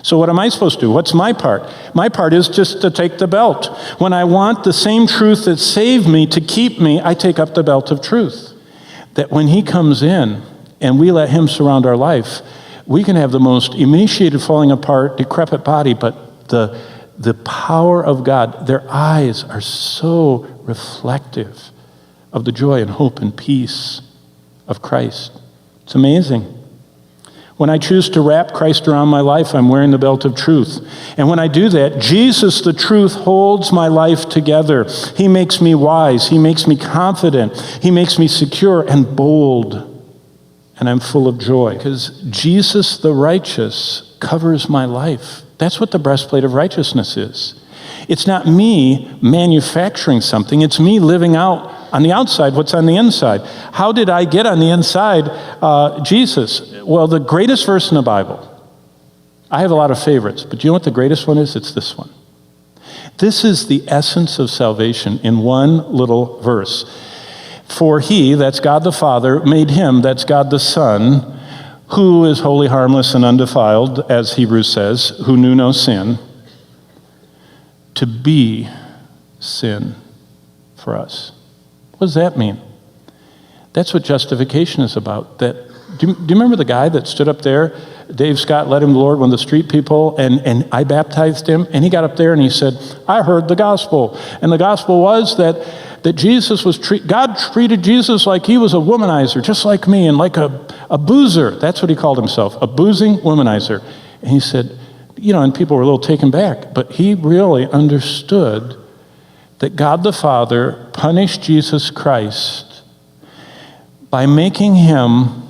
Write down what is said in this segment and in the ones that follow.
So what am I supposed to do? What's my part? My part is just to take the belt. When I want the same truth that saved me to keep me, I take up the belt of truth. That when he comes in and we let him surround our life, we can have the most emaciated, falling apart, decrepit body, but the power of God, their eyes are so reflective of the joy and hope and peace of Christ. It's amazing. When I choose to wrap Christ around my life, I'm wearing the belt of truth. And when I do that, Jesus, the truth, holds my life together. He makes me wise. He makes me confident. He makes me secure and bold. And I'm full of joy. Because Jesus, the righteous, covers my life. That's what the breastplate of righteousness is. It's not me manufacturing something. It's me living out on the outside what's on the inside. How did I get on the inside Jesus? Well, the greatest verse in the Bible, I have a lot of favorites, but do you know what the greatest one is? It's this one. This is the essence of salvation in one little verse. For he, that's God the Father, made him, that's God the Son, who is holy, harmless, and undefiled, as Hebrews says, who knew no sin, to be sin for us. What does that mean? That's what justification is about. Do you remember the guy that stood up there? Dave Scott led him to the Lord, one of the street people, and I baptized him, and he got up there and he said, I heard the gospel. And the gospel was that Jesus was God treated Jesus like he was a womanizer, just like me, and like a boozer. That's what he called himself, a boozing womanizer. And he said, and people were a little taken back, but he really understood that God the Father punished Jesus Christ by making him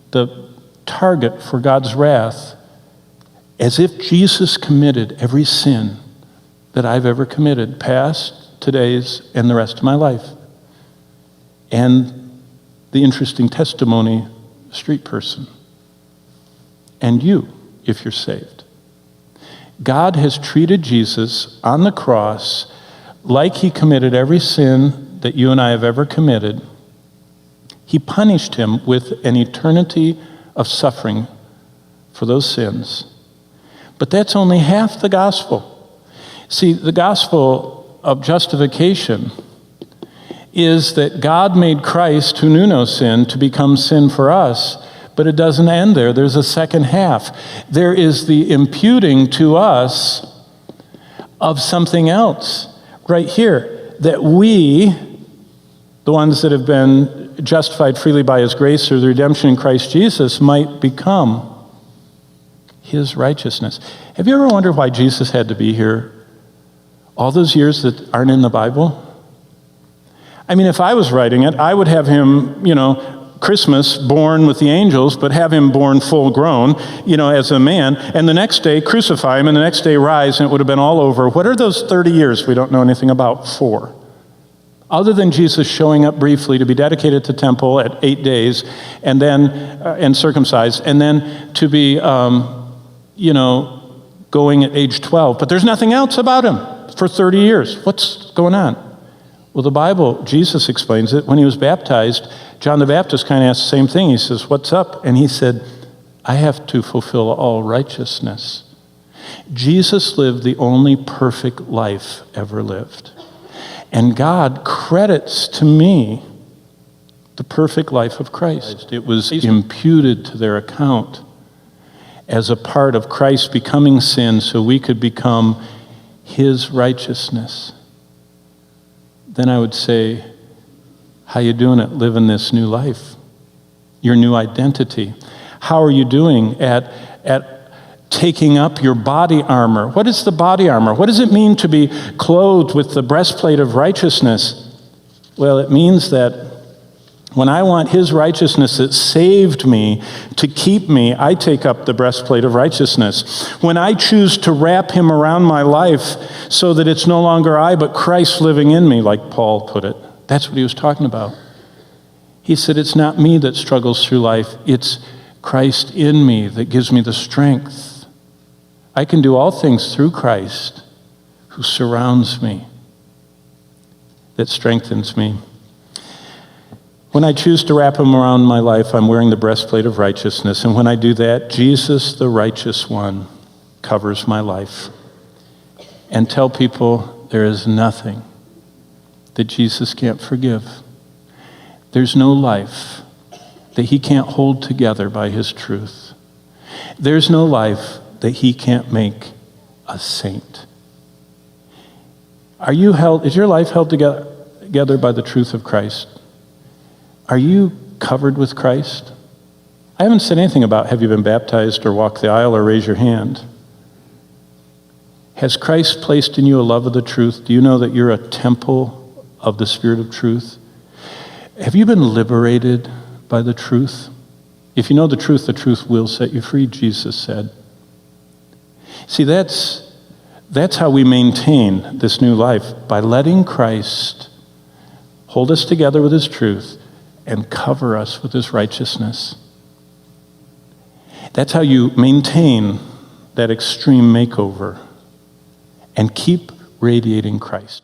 the target for God's wrath, as if Jesus committed every sin that I've ever committed, past, today's, and the rest of my life. And the interesting testimony, street person. And you, if you're saved. God has treated Jesus on the cross like he committed every sin that you and I have ever committed. He punished him with an eternity of suffering for those sins. But that's only half the gospel. See, the gospel of justification is that God made Christ, who knew no sin, to become sin for us. But it doesn't end there. There's a second half. There is the imputing to us of something else. Right here, that we, the ones that have been justified freely by his grace through the redemption in Christ Jesus, might become his righteousness. Have you ever wondered why Jesus had to be here all those years that aren't in the Bible? I mean, if I was writing it, I would have him, Christmas born with the angels, but have him born full grown, as a man, and the next day crucify him, and the next day rise, and it would have been all over. What are those 30 years we don't know anything about for? Other than Jesus showing up briefly to be dedicated to temple at 8 days, and then, and circumcised, and then to be, going at age 12. But there's nothing else about him for 30 years. What's going on? Well, the Bible, Jesus explains it. When he was baptized, John the Baptist kind of asked the same thing. He says, what's up? And he said, I have to fulfill all righteousness. Jesus lived the only perfect life ever lived. And God credits to me the perfect life of Christ. It was imputed to their account as a part of Christ becoming sin so we could become his righteousness. Then I would say, how you doing at living this new life? Your new identity. How are you doing at taking up your body armor? What is the body armor? What does it mean to be clothed with the breastplate of righteousness? Well, it means that when I want his righteousness that saved me to keep me, I take up the breastplate of righteousness. When I choose to wrap him around my life so that it's no longer I, but Christ living in me, like Paul put it. That's what he was talking about. He said, it's not me that struggles through life. It's Christ in me that gives me the strength. I can do all things through Christ who surrounds me, that strengthens me. When I choose to wrap him around my life, I'm wearing the breastplate of righteousness. And when I do that, Jesus, the righteous one, covers my life. And tell people there is nothing that Jesus can't forgive. There's no life that he can't hold together by his truth. There's no life that he can't make a saint. Is your life held together by the truth of Christ? Are you covered with Christ? I haven't said anything about have you been baptized or walked the aisle or raise your hand. Has Christ placed in you a love of the truth? Do you know that you're a temple of the Spirit of truth? Have you been liberated by the truth? If you know the truth will set you free, Jesus said. See, that's how we maintain this new life, by letting Christ hold us together with his truth and cover us with his righteousness. That's how you maintain that extreme makeover and keep radiating Christ.